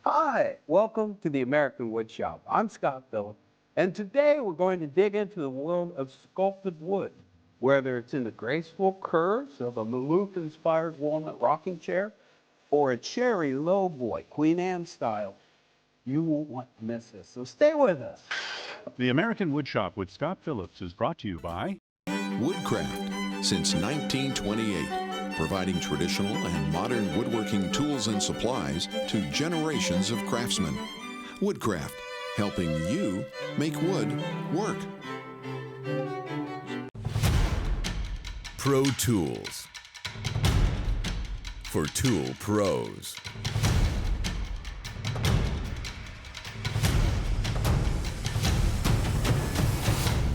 Hi, welcome to the American Woodshop. I'm Scott Phillips, and today we're going to dig into the world of sculpted wood, whether it's in the graceful curves of a Maloof-Inspired walnut rocking chair or a cherry lowboy, Queen Anne style. You won't want to miss this, so stay with us. The American Woodshop with Scott Phillips is brought to you by Woodcraft since 1928, providing traditional and modern woodworking tools and supplies to generations of craftsmen. Woodcraft, helping you make wood work. Pro Tools, for tool pros.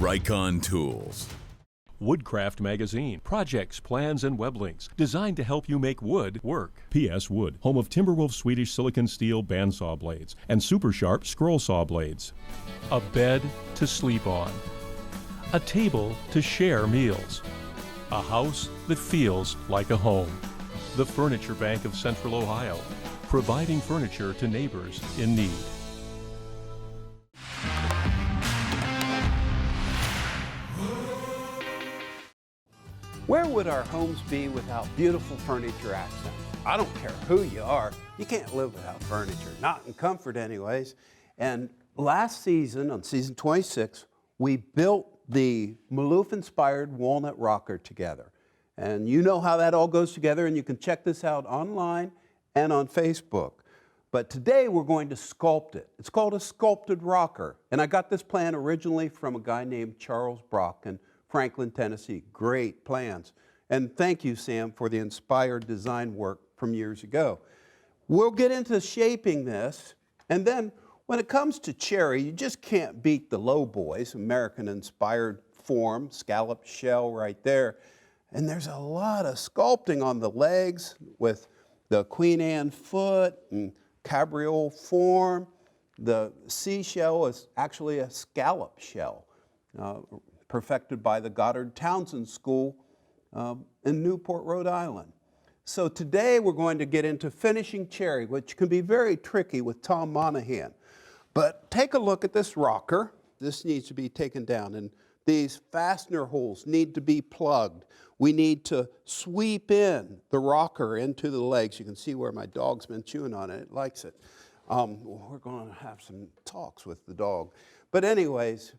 Rikon Tools. Woodcraft Magazine. Projects, plans, and web links designed to help you make wood work. P.S. Wood, home of Timberwolf Swedish silicon steel bandsaw blades and super sharp scroll saw blades. A bed to sleep on. A table to share meals. A house that feels like a home. The Furniture Bank of Central Ohio, providing furniture to neighbors in need. Where would our homes be without beautiful furniture accents? I don't care who you are, you can't live without furniture, not in comfort anyways. And last season, on season 26, we built the Maloof-Inspired walnut rocker together. And you know how that all goes together, and you can check this out online and on Facebook. But today we're going to sculpt it. It's called a sculpted rocker. And I got this plan originally from a guy named Charles Brock in Franklin, Tennessee. Great plans. And thank you, Sam, for the inspired design work from years ago. We'll get into shaping this, and then when it comes to cherry, you just can't beat the low boys, American-inspired form, scalloped shell right there. And there's a lot of sculpting on the legs with the Queen Anne foot and cabriole form. The seashell is actually a scallop shell, perfected by the Goddard Townsend School in Newport, Rhode Island. So today we're going to get into finishing cherry, which can be very tricky with Tom Monahan. But take a look at this rocker. This needs to be taken down, and these fastener holes need to be plugged. We need to sweep in the rocker into the legs. You can see where my dog's been chewing on it. It likes it. We're going to have some talks with the dog. But anyways,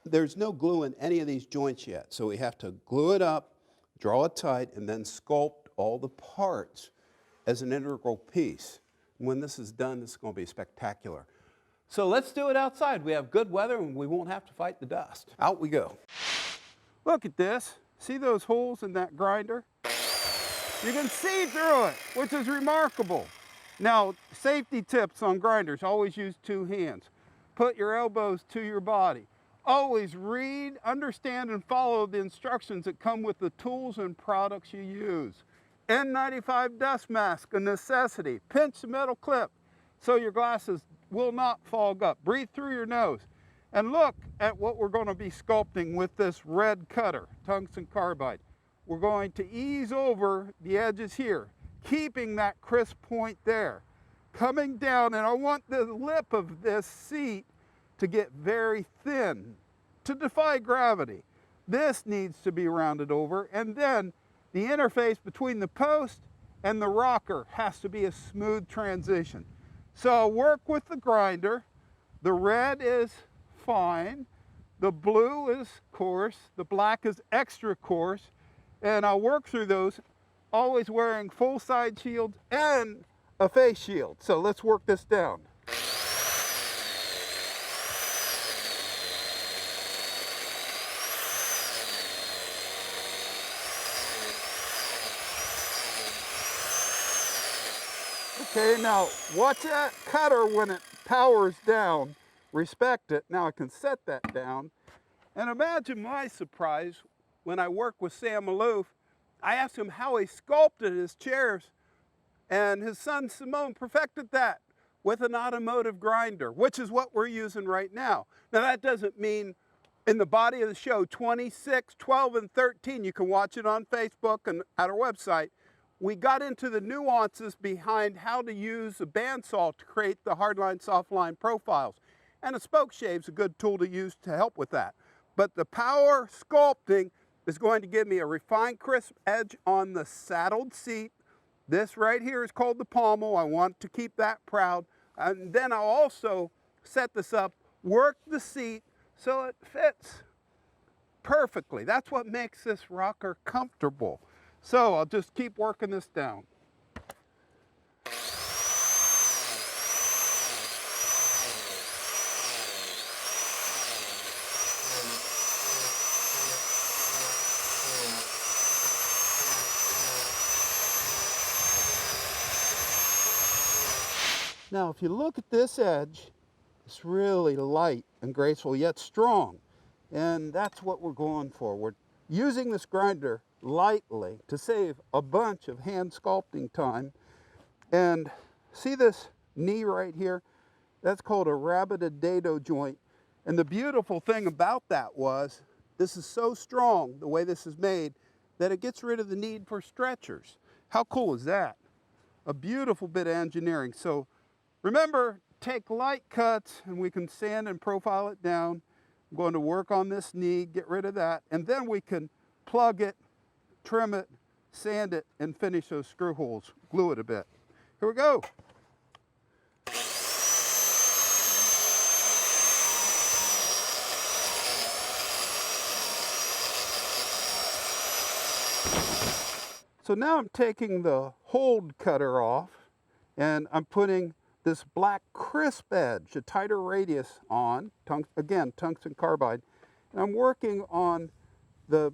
there's no glue in any of these joints yet, so we have to glue it up, draw it tight, and then sculpt all the parts as an integral piece. When this is done, this is going to be spectacular. So let's do it outside. We have good weather and we won't have to fight the dust. Out we go. Look at this. See those holes in that grinder? You can see through it, which is remarkable. Now, safety tips on grinders: always use two hands. Put your elbows to your body. Always read, understand, and follow the instructions that come with the tools and products you use. N95 dust mask, a necessity. Pinch the metal clip so your glasses will not fog up. Breathe through your nose. And look at what we're going to be sculpting with this red cutter, tungsten carbide. We're going to ease over the edges here, keeping that crisp point there. Coming down, and I want the lip of this seat to get very thin to defy gravity. This needs to be rounded over, and then the interface between the post and the rocker has to be a smooth transition. So work with the grinder. The red is fine, the blue is coarse, the black is extra coarse, and I'll work through those, always wearing full side shields and a face shield. So let's work this down. Okay, now watch that cutter when it powers down. Respect it. Now I can set that down. And imagine my surprise when I work with Sam Maloof. I asked him how he sculpted his chairs, and his son Simone perfected that with an automotive grinder, which is what we're using right now. Now that doesn't mean in the body of the show, 26, 12, and 13, you can watch it on Facebook and at our website. we got into the nuances behind how to use a bandsaw to create the hardline, softline profiles. And a spoke shave is a good tool to use to help with that. But the power sculpting is going to give me a refined, crisp edge on the saddled seat. This right here is called the pommel. I want to keep that proud. And then I'll also set this up, work the seat so it fits perfectly. That's what makes this rocker comfortable. So I'll just keep working this down. Now, if you look at this edge, it's really light and graceful, yet strong. And that's what we're going for. We're using this grinder lightly to save a bunch of hand sculpting time. And see this knee right here? That's called a rabbited dado joint. And the beautiful thing about that was, this is so strong, the way this is made, that it gets rid of the need for stretchers. How cool is that? A beautiful bit of engineering. So remember, take light cuts and we can sand and profile it down. I'm going to work on this knee, get rid of that, and then we can plug it, trim it, sand it, and finish those screw holes, glue it a bit. Here we go. So now I'm taking the hold cutter off and I'm putting this black crisp edge, a tighter radius on, again, tungsten carbide. And I'm working on the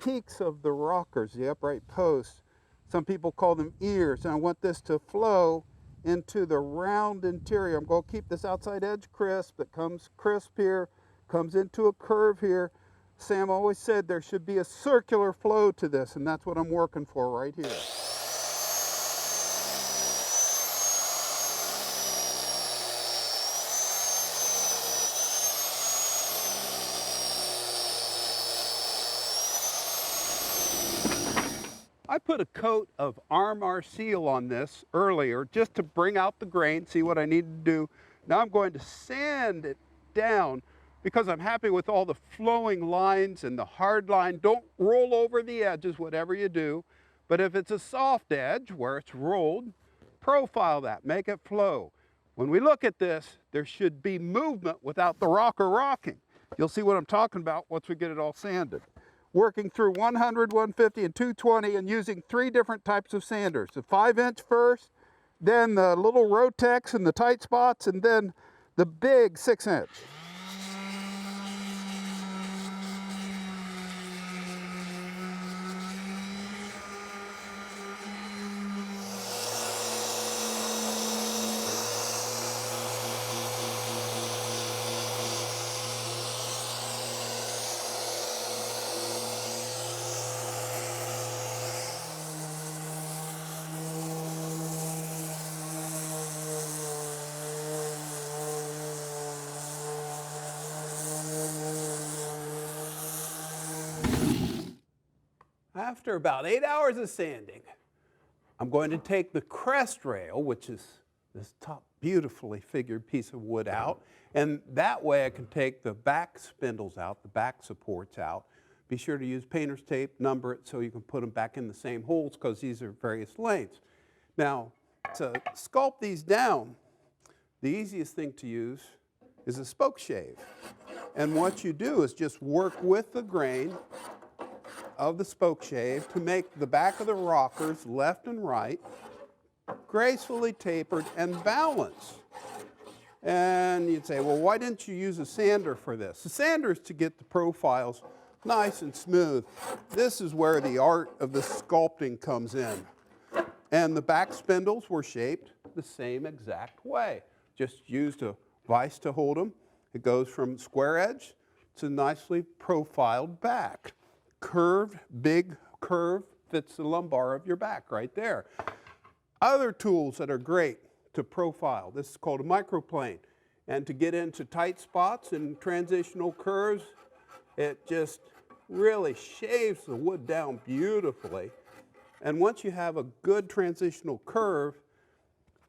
peaks of the rockers, the upright posts. Some people call them ears, and I want this to flow into the round interior. I'm going to keep this outside edge crisp. It comes crisp here, comes into a curve here. Sam always said there should be a circular flow to this, and that's what I'm working for right here. I put a coat of Armor Seal on this earlier just to bring out the grain, see what I need to do. Now I'm going to sand it down because I'm happy with all the flowing lines and the hard line. Don't roll over the edges, whatever you do. But if it's a soft edge where it's rolled, profile that, make it flow. When we look at this, there should be movement without the rocker rocking. You'll see what I'm talking about once we get it all sanded. Working through 100, 150, and 220 and using 3 different types of sanders. The 5-inch first, then the little Rotex and the tight spots, and then the big 6-inch. After about 8 hours of sanding, I'm going to take the crest rail, which is this top beautifully figured piece of wood, out, and that way I can take the back spindles out, the back supports out. Be sure to use painter's tape, number it so you can put them back in the same holes because these are various lengths. Now, to sculpt these down, the easiest thing to use is a spoke shave. And what you do is just work with the grain of the spoke shave to make the back of the rockers left and right gracefully tapered and balanced. And you'd say, well, why didn't you use a sander for this? The sander is to get the profiles nice and smooth. This is where the art of the sculpting comes in. And the back spindles were shaped the same exact way. Just used a vise to hold them. It goes from square edge to nicely profiled back. Curved, big curve fits the lumbar of your back right there. Other tools that are great to profile, this is called a microplane. And to get into tight spots and transitional curves, it just really shaves the wood down beautifully. And once you have a good transitional curve,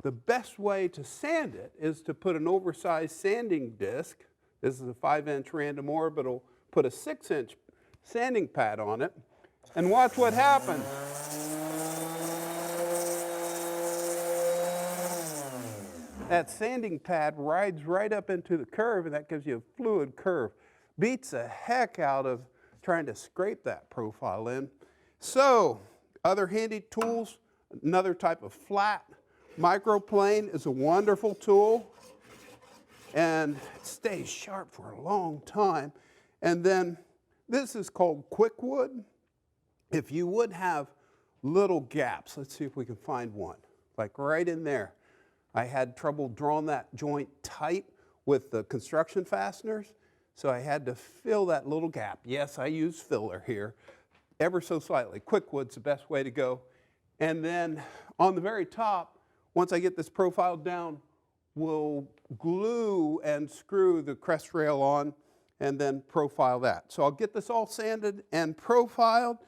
the best way to sand it is to put an oversized sanding disc. This is a 5-inch random orbital. Put a 6-inch sanding pad on it, and watch what happens. That sanding pad rides right up into the curve, and that gives you a fluid curve. Beats the heck out of trying to scrape that profile in. So, other handy tools, another type of flat microplane is a wonderful tool, and it stays sharp for a long time. And then this is called quick wood. If you would have little gaps, let's see if we can find one, like right in there. I had trouble drawing that joint tight with the construction fasteners, so I had to fill that little gap. Yes, I use filler here, ever so slightly. Quick wood's the best way to go. And then on the very top, once I get this profile down, we'll glue and screw the crest rail on and then profile that. So I'll get this all sanded and profiled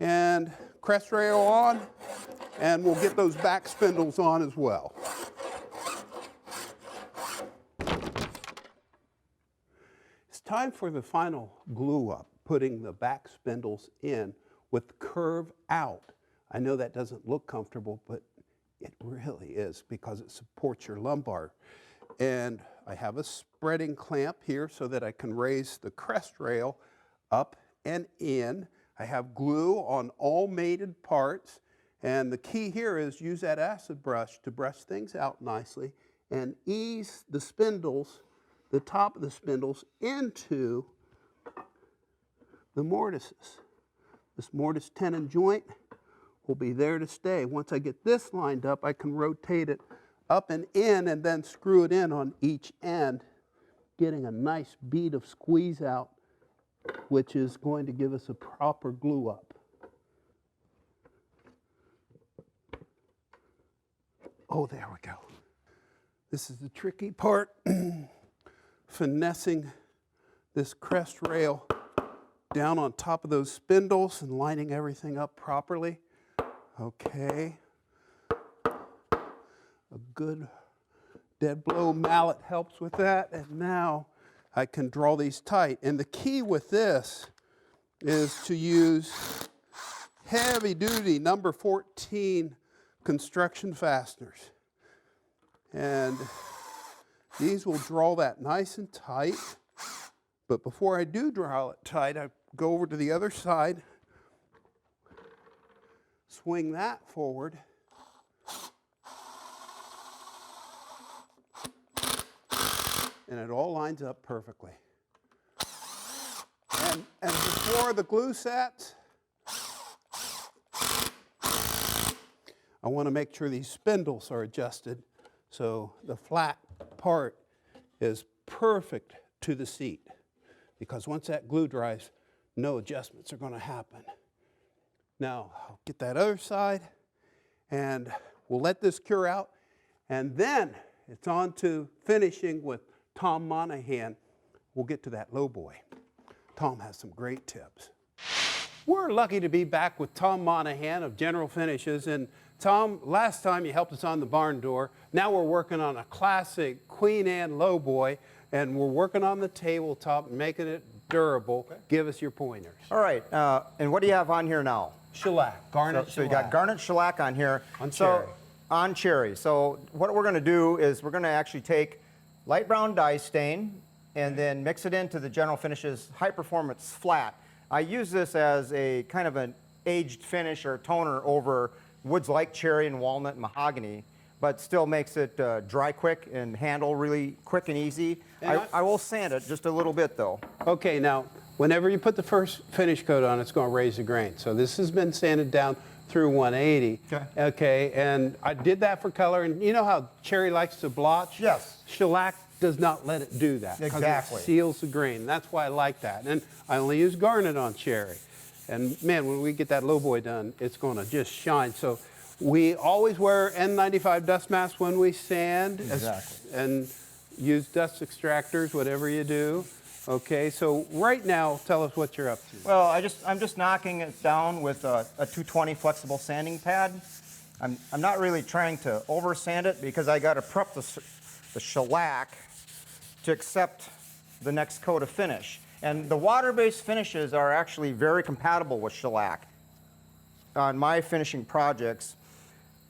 and crest rail on, and we'll get those back spindles on as well. It's time for the final glue up, putting the back spindles in with the curve out. I know that doesn't look comfortable, but it really is because it supports your lumbar. And I have a spreading clamp here so that I can raise the crest rail up and in. I have glue on all mated parts, and the key here is use that acid brush to brush things out nicely and ease the spindles, the top of the spindles, into the mortises. This mortise tenon joint will be there to stay. Once I get this lined up, I can rotate it up and in and then screw it in on each end, getting a nice bead of squeeze out, which is going to give us a proper glue up. Oh, there we go. This is the tricky part, finessing this crest rail down on top of those spindles and lining everything up properly. Okay. A good dead blow mallet helps with that, and now I can draw these tight. And the key with this is to use heavy duty number 14 construction fasteners. And these will draw that nice and tight. But before I do draw it tight, I go over to the other side, swing that forward, and it all lines up perfectly. And before the glue sets, I want to make sure these spindles are adjusted so the flat part is perfect to the seat. Because once that glue dries, no adjustments are going to happen. Now, I'll get that other side, and we'll let this cure out, and then it's on to finishing with Tom Monahan. We'll get to that low boy. Tom has some great tips. We're lucky to be back with Tom Monahan of General Finishes. And Tom, last time you helped us on the barn door. Now we're working on a classic Queen Anne low boy, and we're working on the tabletop and making it durable. Okay. Give us your pointers. All right, and what do you have on here now? Shellac, garnet shellac. So you got garnet shellac on here. On cherry. On cherry. So what we're going to do is we're going to actually take light brown dye stain and then mix it into the General Finishes High Performance Flat. I use this as a kind of an aged finish or toner over woods like cherry and walnut and mahogany, but still makes it dry quick and handle really quick and easy. And I will sand it just a little bit though. Okay, now whenever you put the first finish coat on, it's going to raise the grain. So this has been sanded down through 180. Okay. Okay, and I did that for color, and you know how cherry likes to blotch? Yes. Shellac does not let it do that. Exactly. It seals the grain. That's why I like that. And I only use garnet on cherry. And man, when we get that low boy done, it's going to just shine. So we always wear N95 dust masks when we sand. Exactly. And use dust extractors, whatever you do. Okay, so right now, tell us what you're up to. Well, I'm just knocking it down with a 220 flexible sanding pad. I'm not really trying to over sand it because I got to prep the shellac to accept the next coat of finish. And the water-based finishes are actually very compatible with shellac. On my finishing projects,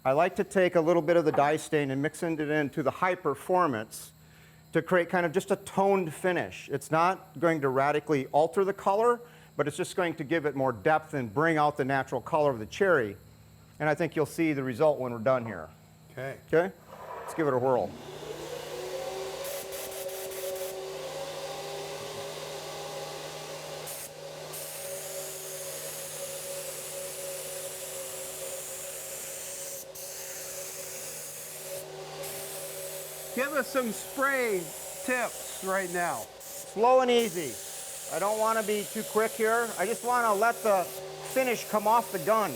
I like to take a little bit of the dye stain and mix it into the high performance to create kind of just a toned finish. It's not going to radically alter the color, but it's just going to give it more depth and bring out the natural color of the cherry. And I think you'll see the result when we're done here. Okay. Okay? Let's give it a whirl. Give us some spray tips right now. Slow and easy. I don't want to be too quick here. I just want to let the finish come off the gun.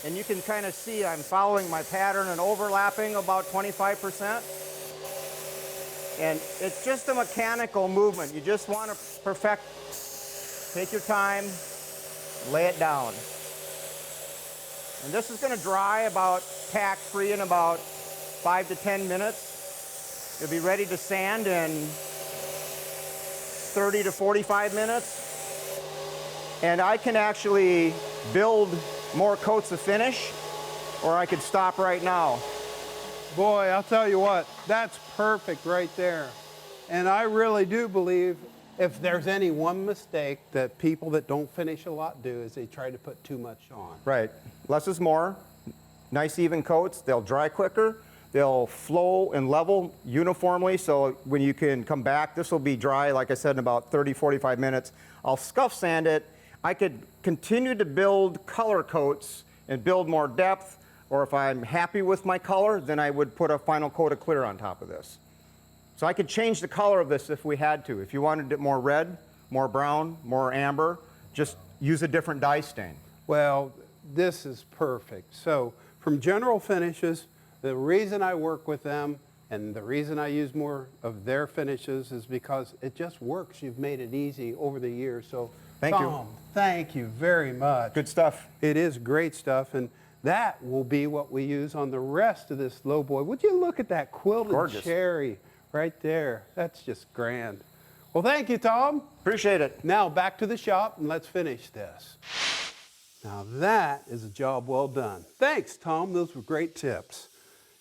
And you can kind of see I'm following my pattern and overlapping about 25%. And it's just a mechanical movement. You just want to perfect. Take your time, lay it down. And this is going to dry about tack-free in about 5 to 10 minutes. You'll be ready to sand in 30 to 45 minutes. And I can actually build more coats of finish, or I could stop right now. Boy, I'll tell you what, that's perfect right there. And I really do believe if there's any one mistake that people that don't finish a lot do is they try to put too much on. Right. Less is more. Nice even coats. They'll dry quicker. They'll flow and level uniformly, so when you can come back, this will be dry, like I said, in about 30, 45 minutes. I'll scuff sand it. I could continue to build color coats and build more depth, or if I'm happy with my color, then I would put a final coat of clear on top of this. So I could change the color of this if we had to. If you wanted it more red, more brown, more amber, just use a different dye stain. Well, this is perfect. So from General Finishes, the reason I work with them and the reason I use more of their finishes is because it just works. You've made it easy over the years. So Thank you. Tom, thank you very much. Good stuff. It is great stuff, and that will be what we use on the rest of this lowboy. Would you look at that quilted Gorgeous. cherry right there? That's just grand. Well, thank you, Tom. Appreciate it. Now back to the shop and let's finish this. Now that is a job well done. Thanks, Tom. Those were great tips.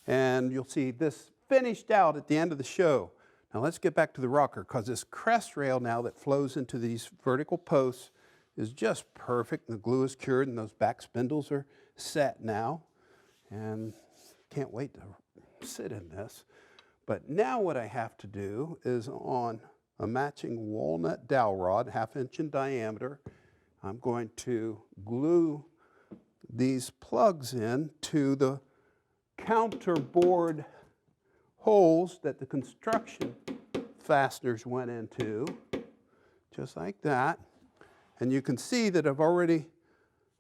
And you'll see this finished out at the end of the show. Now let's get back to the rocker, because this crest rail now that flows into these vertical posts is just perfect. The glue is cured and those back spindles are set now. And can't wait to sit in this. But now what I have to do is on a matching walnut dowel rod, 1/2 inch in diameter, I'm going to glue these plugs in to the counterboard holes that the construction fasteners went into, just like that. And you can see that I've already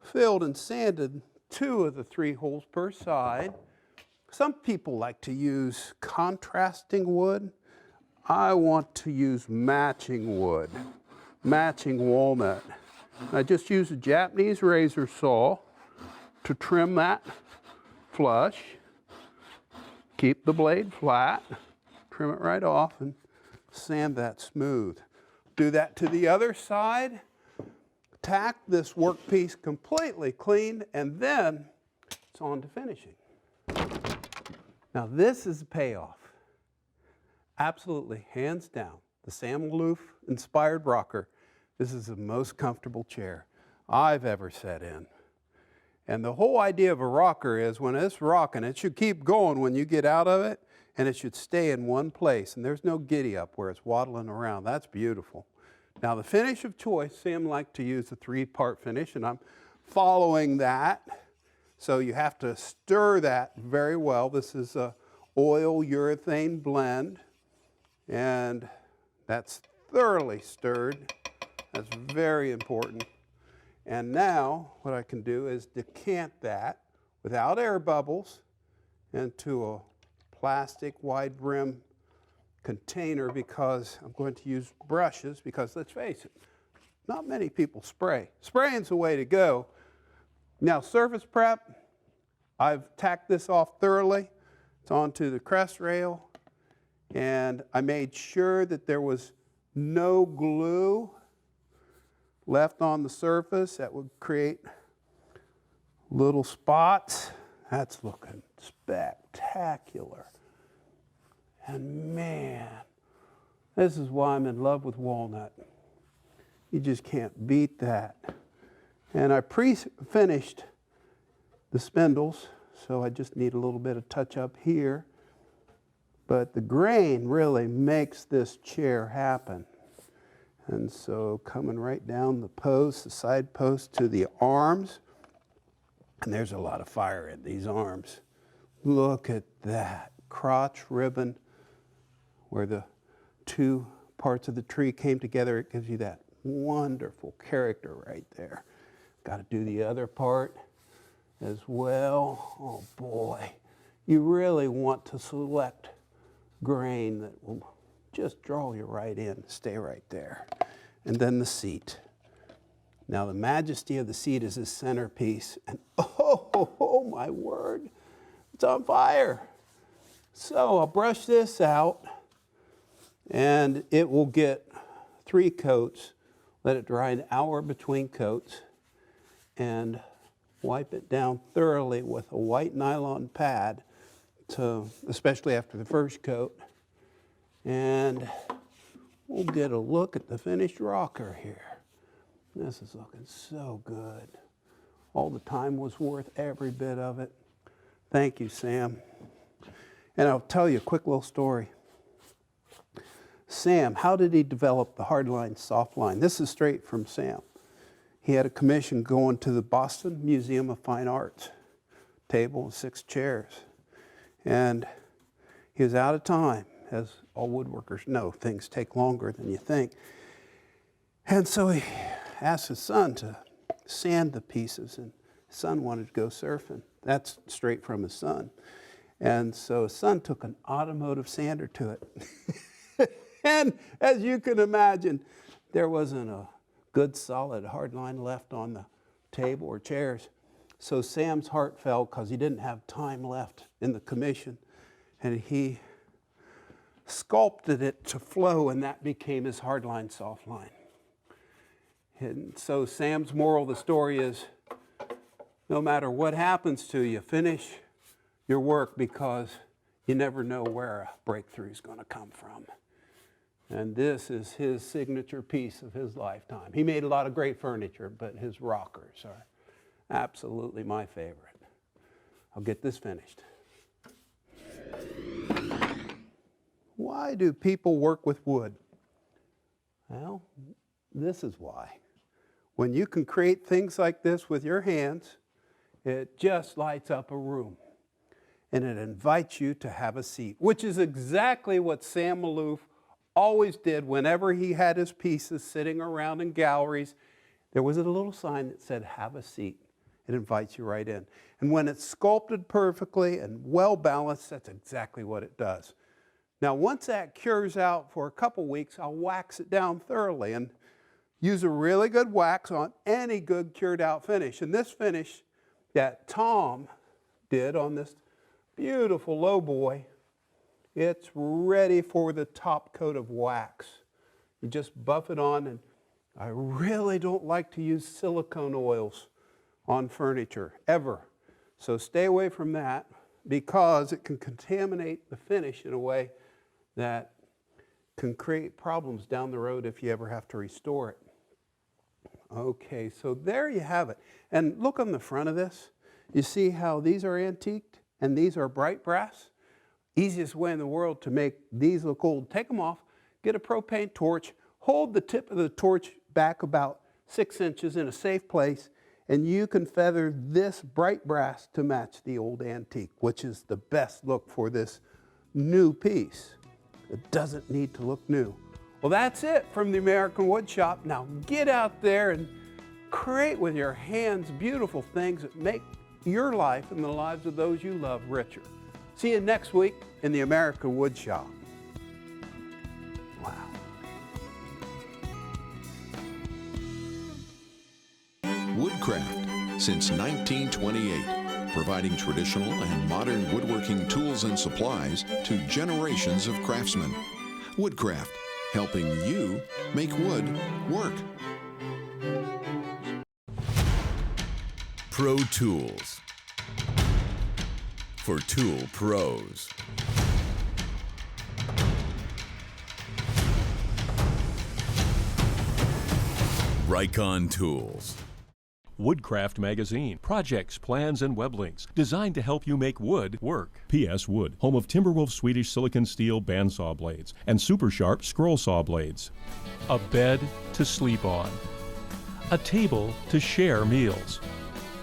filled and sanded 2 of the 3 holes per side. Some people like to use contrasting wood. I want to use matching wood, matching walnut. I just use a Japanese razor saw to trim that flush. Keep the blade flat, trim it right off, and sand that smooth. Do that to the other side. Tack this workpiece completely clean, and then it's on to finishing. Now this is the payoff. Absolutely, hands down, the Sam Maloof-Inspired rocker. This is the most comfortable chair I've ever sat in. And the whole idea of a rocker is when it's rocking, it should keep going when you get out of it, and it should stay in one place. And there's no giddy up where it's waddling around. That's beautiful. Now the finish of choice, Sam liked to use the 3-part finish, and I'm following that. So you have to stir that very well. This is a oil urethane blend, and that's thoroughly stirred. That's very important. And now what I can do is decant that without air bubbles into a plastic wide brim container because I'm going to use brushes because let's face it, not many people spray. Spraying's the way to go. Now surface prep, I've tacked this off thoroughly. It's onto the crest rail, and I made sure that there was no glue left on the surface that would create little spots. That's looking spectacular. And man, this is why I'm in love with walnut. You just can't beat that. And I pre-finished the spindles, so I just need a little bit of touch up here. But the grain really makes this chair happen. And so coming right down the post, the side post to the arms, and there's a lot of fire in these arms. Look at that crotch ribbon where the two parts of the tree came together. It gives you that wonderful character right there. Got to do the other part as well. Oh boy, you really want to select grain that will just draw you right in, stay right there. And then the seat. Now the majesty of the seat is this centerpiece, and oh my word, it's on fire. So I'll brush this out, and it will get 3 coats. Let it dry an hour between coats, and wipe it down thoroughly with a white nylon pad, especially after the first coat. And we'll get a look at the finished rocker here. This is looking so good. All the time was worth every bit of it. Thank you, Sam. And I'll tell you a quick little story. Sam, how did he develop the hard line, soft line? This is straight from Sam. He had a commission going to the Boston Museum of Fine Arts, table and 6 chairs. And he was out of time. As all woodworkers know, things take longer than you think. And so he asked his son to sand the pieces, and his son wanted to go surfing. That's straight from his son. And so his son took an automotive sander to it. And as you can imagine, there wasn't a good solid hard line left on the table or chairs. So Sam's heart fell because he didn't have time left in the commission, and he sculpted it to flow, and that became his hard line, soft line. And so Sam's moral of the story is, no matter what happens to you, finish your work because you never know where a breakthrough is going to come from. And this is his signature piece of his lifetime. He made a lot of great furniture, but his rockers are absolutely my favorite. I'll get this finished. Why do people work with wood? Well, this is why. When you can create things like this with your hands, it just lights up a room. And it invites you to have a seat, which is exactly what Sam Maloof always did whenever he had his pieces sitting around in galleries. There was a little sign that said, have a seat. It invites you right in. And when it's sculpted perfectly and well balanced, that's exactly what it does. Now, once that cures out for a couple weeks, I'll wax it down thoroughly and use a really good wax on any good cured out finish. And this finish that Tom did on this beautiful lowboy, it's ready for the top coat of wax. You just buff it on, and I really don't like to use silicone oils on furniture, ever. So stay away from that because it can contaminate the finish in a way that can create problems down the road if you ever have to restore it. Okay, so there you have it. And look on the front of this. You see how these are antiqued and these are bright brass? Easiest way in the world to make these look old. Take them off, get a propane torch, hold the tip of the torch back about 6 inches in a safe place, and you can feather this bright brass to match the old antique, which is the best look for this new piece. It doesn't need to look new. Well, that's it from the American Woodshop. Now get out there and create with your hands beautiful things that make your life and the lives of those you love richer. See you next week in the American Woodshop. Woodcraft, since 1928, providing traditional and modern woodworking tools and supplies to generations of craftsmen. Woodcraft, helping you make wood work. Pro Tools. For tool pros. Rikon Tools. Woodcraft Magazine. Projects, plans, and web links designed to help you make wood work. PS Wood, home of Timberwolf Swedish silicon steel bandsaw blades and super sharp scroll saw blades. A bed to sleep on. A table to share meals.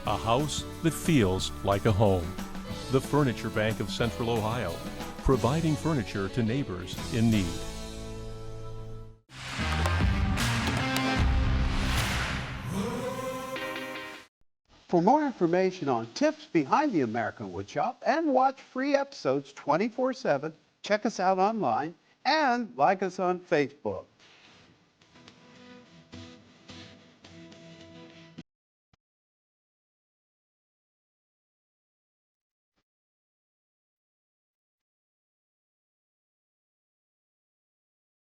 A house that feels like a home. The Furniture Bank of Central Ohio, providing furniture to neighbors in need. For more information on tips behind the American Woodshop and watch free episodes 24/7, check us out online and like us on Facebook.